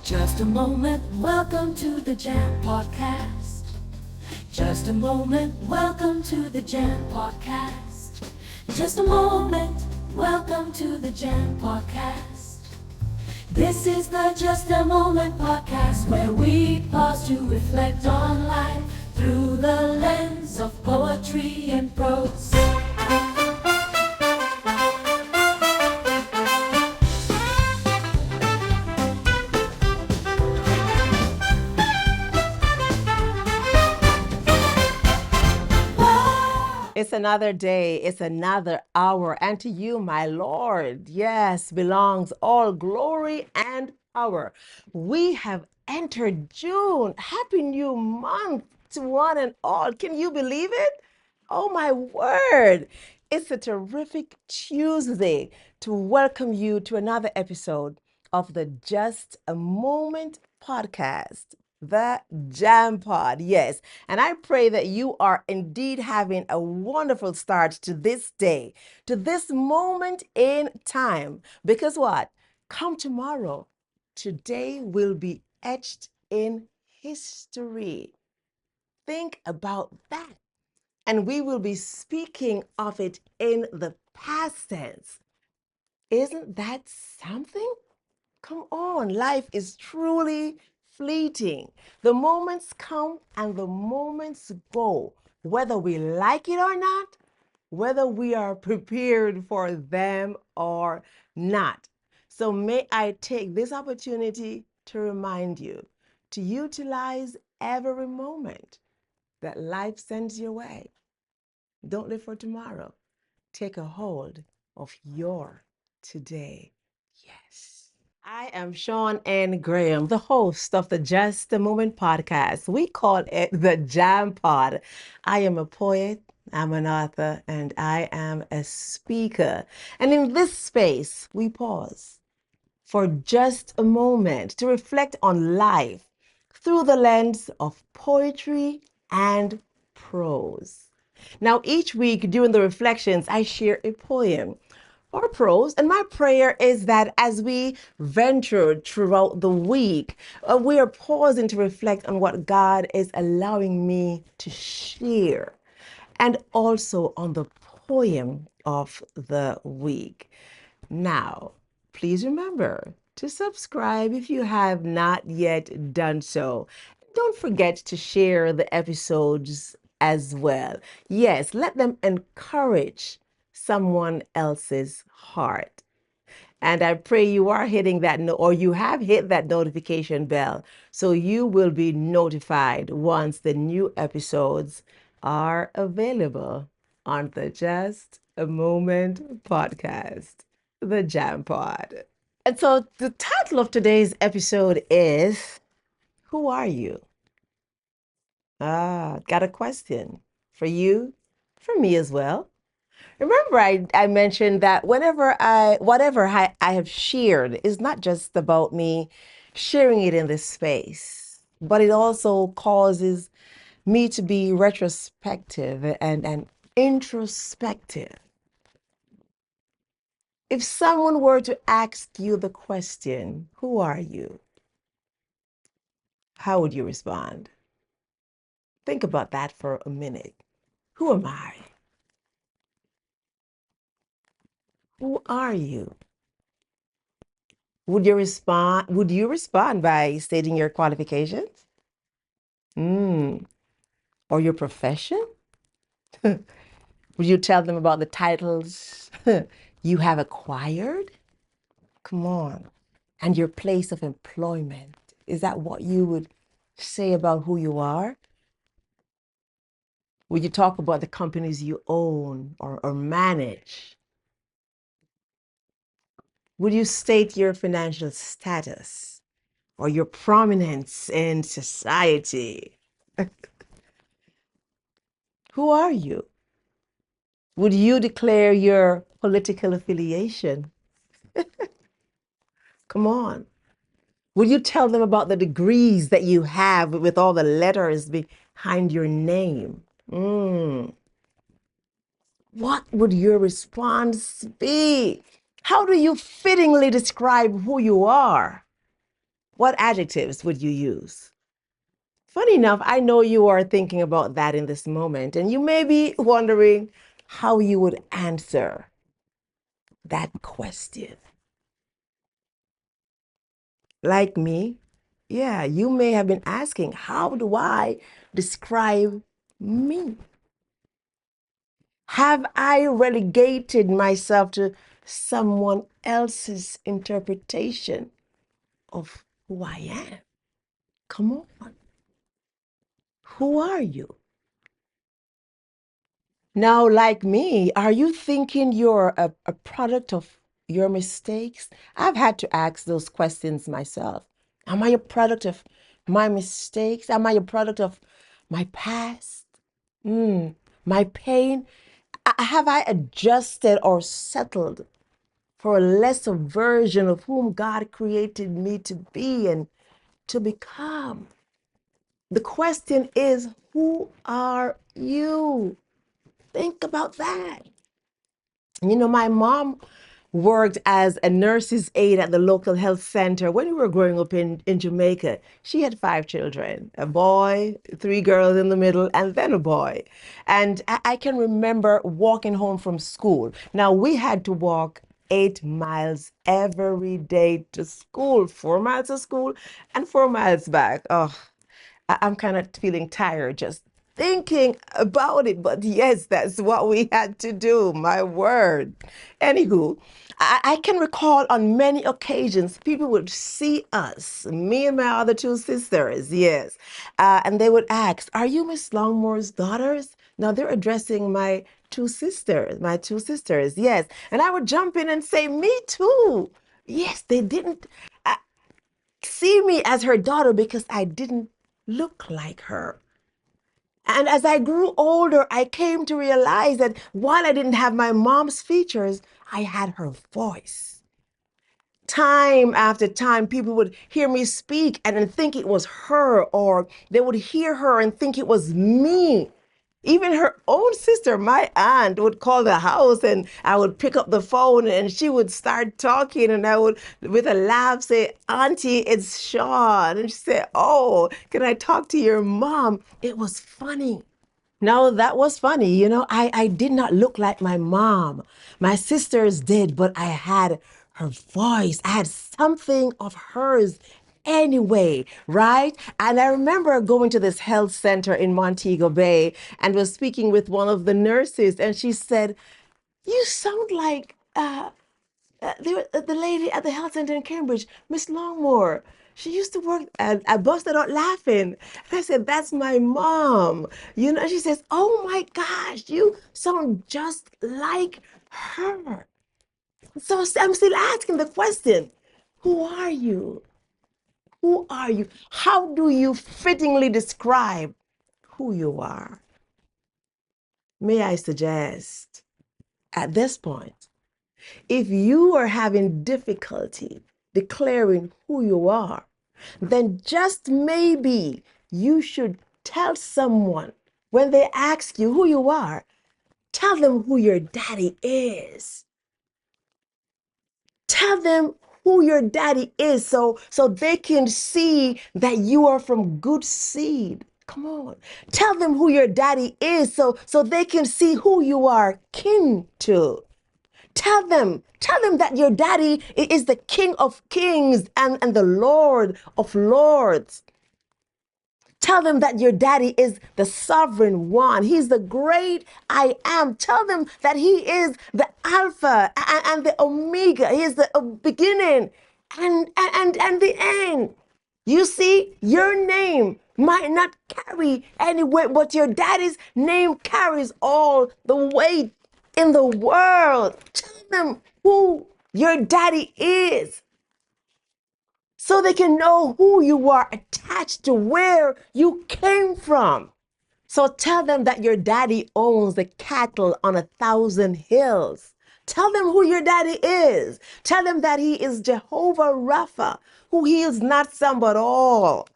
Just a moment, welcome to the Jam Podcast. Just a moment, welcome to the Jam Podcast. Just a moment, welcome to the Jam Podcast. This is the Just a Moment Podcast, where we pause to reflect on life through the lens of poetry and prose. It's another day, it's another hour, and to you, my Lord, yes, belongs all glory and power. We have entered June. Happy new month to one and all. Can you believe it? Oh, my word. It's a terrific Tuesday to welcome you to another episode of the Just a Moment podcast. The Jam Pod, yes. And I pray that you are indeed having a wonderful start to this day, to this moment in time. Because what? Come tomorrow, today will be etched in history. Think about that. And we will be speaking of it in the past tense. Isn't that something? Come on, life is truly fleeting. The moments come and the moments go, whether we like it or not, whether we are prepared for them or not. So may I take this opportunity to remind you to utilize every moment that life sends your way. Don't live for tomorrow. Take a hold of your today. Yes. I am Shawn N. Graham, the host of the Just a Moment podcast. We call it the Jam Pod. I am a poet, I'm an author, and I am a speaker. And in this space, we pause for just a moment to reflect on life through the lens of poetry and prose. Now, each week during the reflections, I share a poem or prose. And my prayer is that as we venture throughout the week, we are pausing to reflect on what God is allowing me to share and also on the poem of the week. Now, please remember to subscribe if you have not yet done so. Don't forget to share the episodes as well. Yes, let them encourage someone else's heart. And I pray you are hitting that or you have hit that notification bell so you will be notified once the new episodes are available on the Just a Moment podcast, the Jam Pod. And so the title of today's episode is Who Are You? Got a question for you, for me as well. Remember, I mentioned that whatever I have shared is not just about me sharing it in this space, but it also causes me to be retrospective and introspective. If someone were to ask you the question, who are you? How would you respond? Think about that for a minute. Who am I? Who are you? Would you respond by stating your qualifications? Mm. Or your profession? Would you tell them about the titles you have acquired? Come on. And your place of employment. Is that what you would say about who you are? Would you talk about the companies you own or manage? Would you state your financial status or your prominence in society? Who are you? Would you declare your political affiliation? Come on. Would you tell them about the degrees that you have with all the letters behind your name? What would your response be? How do you fittingly describe who you are? what adjectives would you use? Funny enough, I know you are thinking about that in this moment, and you may be wondering how you would answer that question. Like me, yeah, you may have been asking, how do I describe me? Have I relegated myself to someone else's interpretation of who I am? Come on. Who are you? Now, like me, are you thinking you're a product of your mistakes? I've had to ask those questions myself. Am I a product of my mistakes? Am I a product of my past? My pain? Have I adjusted or settled for a lesser version of whom God created me to be and to become? The question is, who are you? Think about that. You know, my mom worked as a nurse's aide at the local health center when we were growing up in Jamaica. She had 5 children, a boy, 3 girls in the middle, and then a boy. And I can remember walking home from school. Now, we had to walk 8 miles every day to school, 4 miles to school and 4 miles back. Oh, I'm kind of feeling tired just thinking about it. But yes, that's what we had to do. My word. Anywho, I can recall on many occasions people would see us, me and my other 2 sisters, yes, and they would ask, "Are you Miss Longmore's daughters?" Now they're addressing my two sisters, yes. And I would jump in and say, "Me too." Yes, they didn't see me as her daughter because I didn't look like her. And as I grew older, I came to realize that while I didn't have my mom's features, I had her voice. Time after time, people would hear me speak and then think it was her, or they would hear her and think it was me. Even her own sister, my aunt, would call the house and I would pick up the phone and she would start talking and I would, with a laugh, say, "Auntie, it's Shawn." And she said, "Oh, can I talk to your mom?" It was funny. No, that was funny. You know, I did not look like my mom. My sisters did, but I had her voice. I had something of hers anyway, right? And I remember going to this health center in Montego Bay and was speaking with one of the nurses, and she said, "You sound like the lady at the health center in Cambridge, Miss Longmore. She used to work." And I busted out laughing. And I said, "That's my mom." You know, she says, "Oh my gosh, you sound just like her." So I'm still asking the question, who are you? Who are you? How do you fittingly describe who you are? May I suggest at this point, if you are having difficulty declaring who you are, then just maybe you should tell someone when they ask you who you are, tell them who your daddy is. Tell them who your daddy is so they can see that you are from good seed. Come on. Tell them who your daddy is so they can see who you are kin to. Tell them that your daddy is the King of Kings and the Lord of Lords. Tell them that your daddy is the sovereign one. He's the great I am. Tell them that he is the Alpha and the Omega. He is the beginning and the end. You see, your name might not carry any weight, but your daddy's name carries all the weight in the world. Tell them who your daddy is so they can know who you are attached to, where you came from. So tell them that your daddy owns the cattle on 1,000 hills. Tell them who your daddy is. Tell them that he is Jehovah Rapha, who heals not some but all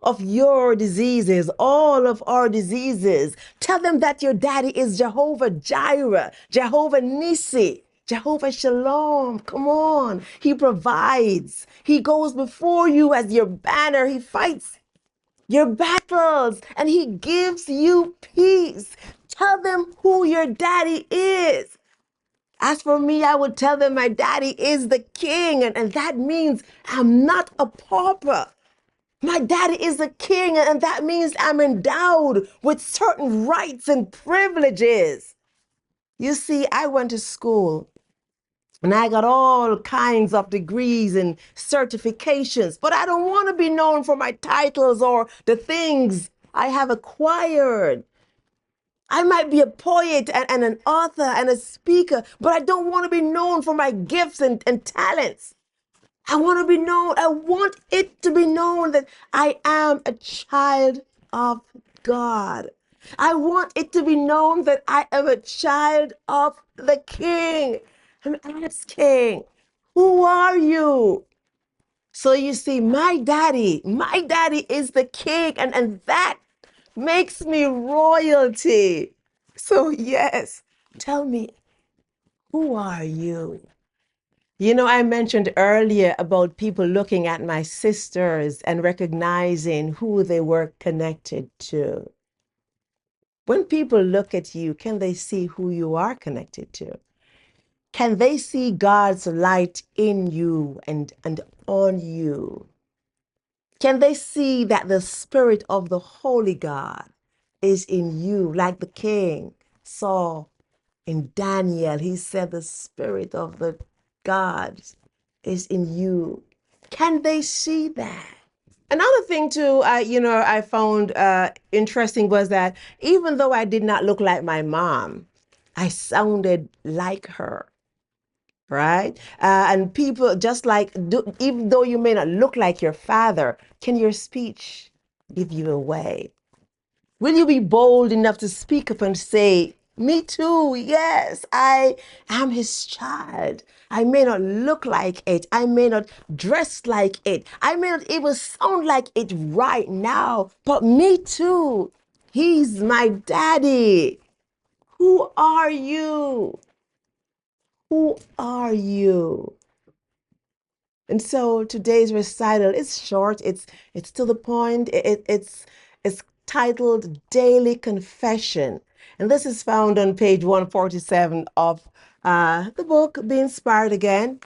of your diseases, all of our diseases. Tell them that your daddy is Jehovah Jireh, Jehovah Nissi, Jehovah Shalom. Come on. He provides. He goes before you as your banner. He fights your battles and he gives you peace. Tell them who your daddy is. As for me, I would tell them my daddy is the king, and that means I'm not a pauper. My daddy is a king, and that means I'm endowed with certain rights and privileges. You see, I went to school and I got all kinds of degrees and certifications, but I don't want to be known for my titles or the things I have acquired. I might be a poet and an author and a speaker, but I don't want to be known for my gifts and talents. I want it to be known that I am a child of God. I want it to be known that I am a child of the King. I'm asking, who are you? So you see, my daddy is the king, and that makes me royalty. So yes, tell me, who are you? You know, I mentioned earlier about people looking at my sisters and recognizing who they were connected to. When people look at you, can they see who you are connected to? Can they see God's light in you and on you? Can they see that the Spirit of the Holy God is in you, like the king saw in Daniel? He said, the Spirit of the God is in you. Can they see that? Another thing too, I found interesting was that even though I did not look like my mom, I sounded like her, right? And people just like, even though you may not look like your father, can your speech give you away? Will you be bold enough to speak up and say, me too, yes, I am his child. I may not look like it. I may not dress like it. I may not even sound like it right now, but me too. He's my daddy. Who are you? Who are you? And so today's recital is short. It's to the point. It's titled Daily Confession, and this is found on page 147 of the book Be Inspired Again.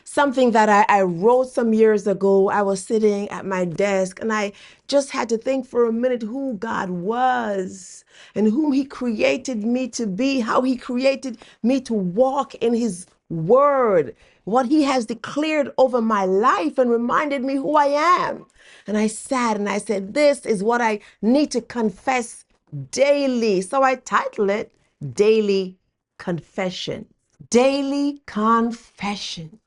Something that I wrote some years ago. I was sitting at my desk and I just had to think for a minute who God was and whom he created me to be, how he created me to walk in his word, what he has declared over my life and reminded me who I am. And I sat and I said, this is what I need to confess daily. So I titled it Daily Confession. Daily Confession.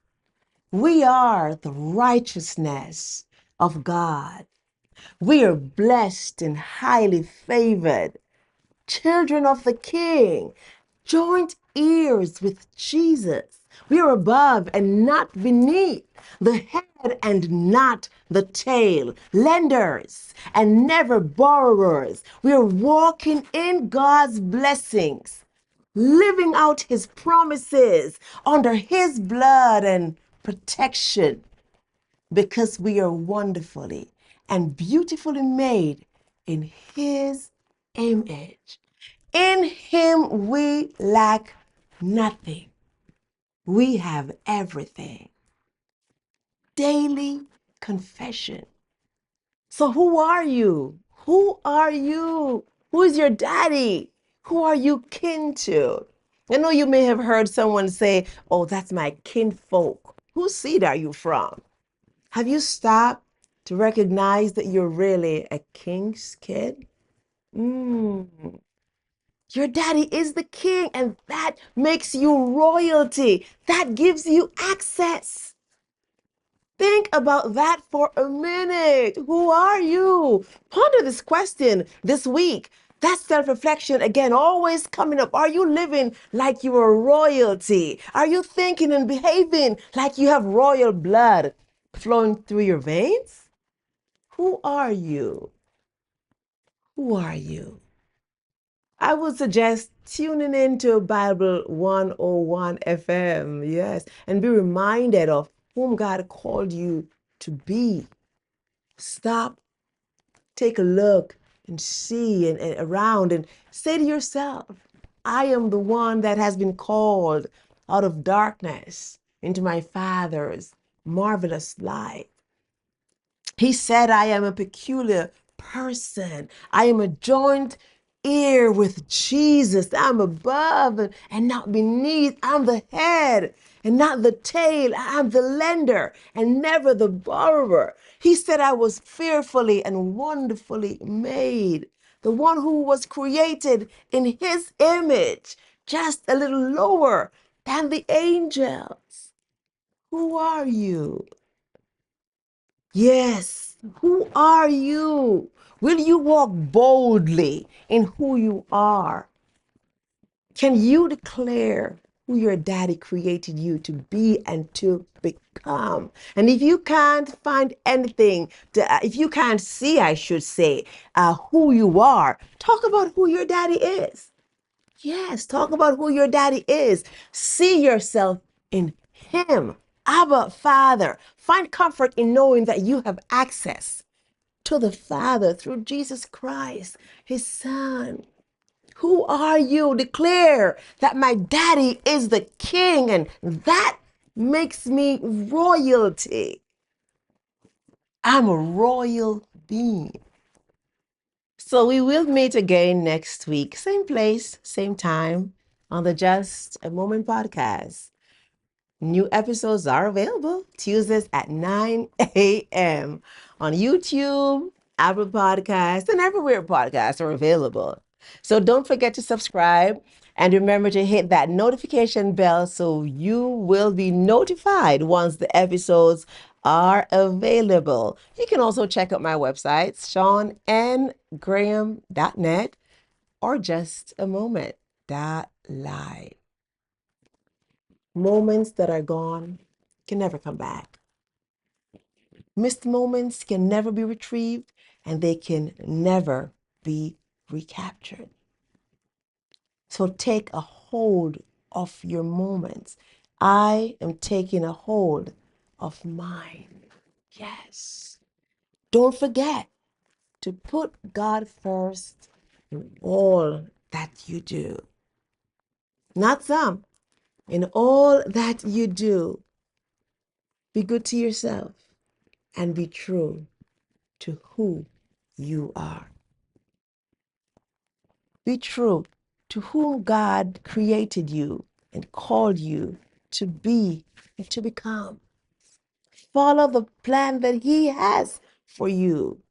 We are the righteousness of God. We are blessed and highly favored, children of the King, joint heirs with Jesus. We are above and not beneath, the head and not the tail, lenders and never borrowers. We are walking in God's blessings, living out his promises under his blood and protection, because we are wonderfully and beautifully made in his image. In him we lack nothing. We have everything. Daily confession. So who are you? Who are you? Who is your daddy? Who are you kin to? I know you may have heard someone say, oh, that's my kinfolk. Whose seed are you from? Have you stopped to recognize that you're really a king's kid? Your daddy is the king, and that makes you royalty. That gives you access. Think about that for a minute. Who are you? Ponder this question this week. That self-reflection, again, always coming up. Are you living like you are royalty? Are you thinking and behaving like you have royal blood flowing through your veins? Who are you? Who are you? I would suggest tuning into Bible 101 FM, yes, and be reminded of whom God called you to be. Stop, take a look, and see and around and say to yourself, I am the one that has been called out of darkness into my Father's marvelous light. He said, I am a peculiar person. I am a joint heir with Jesus. I'm above and not beneath. I'm the head and not the tail. I'm the lender and never the borrower. He said, I was fearfully and wonderfully made. The one who was created in his image, just a little lower than the angels. Who are you? Yes, who are you? Will you walk boldly in who you are? Can you declare who your daddy created you to be and to become? And if you can't find anything, if you can't see, I should say, who you are, talk about who your daddy is. Yes, talk about who your daddy is. See yourself in him. Abba, Father. Find comfort in knowing that you have access to the Father through Jesus Christ, his Son. Who are you? Declare that my daddy is the king, and that makes me royalty. I'm a royal being. So we will meet again next week, same place, same time, on the Just a Moment podcast. New episodes are available Tuesdays at 9 a.m. on YouTube, Apple Podcasts, and everywhere podcasts are available. So don't forget to subscribe and remember to hit that notification bell so you will be notified once the episodes are available. You can also check out my websites, ShawnNGraham.net or justamoment.live. Moments that are gone can never come back. Missed moments can never be retrieved, and they can never be recaptured. So take a hold of your moments. I am taking a hold of mine. Yes. Don't forget to put God first in all that you do. Not some, in all that you do. Be good to yourself and be true to who you are. Be true to whom God created you and called you to be and to become. Follow the plan that He has for you.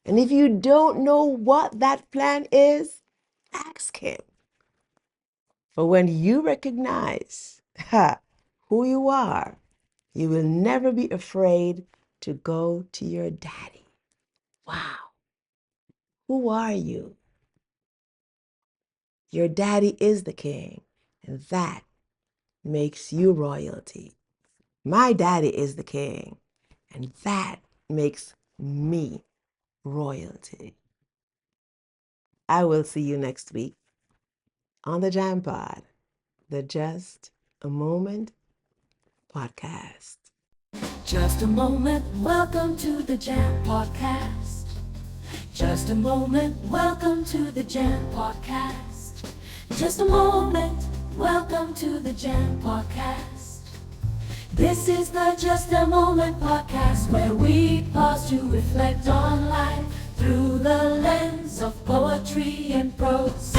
And if you don't know what that plan is, ask Him. For when you recognize who you are, you will never be afraid to go to your daddy. Wow. Who are you? Your daddy is the king, and that makes you royalty. My daddy is the king, and that makes me royalty. I will see you next week on the Jam Pod, the Just a Moment podcast. Just a moment, welcome to the Jam Podcast. Just a moment, welcome to the Jam Podcast. Just a moment, welcome to the Jam Podcast. This is the Just a Moment podcast where we pause to reflect on life through the lens of poetry and prose.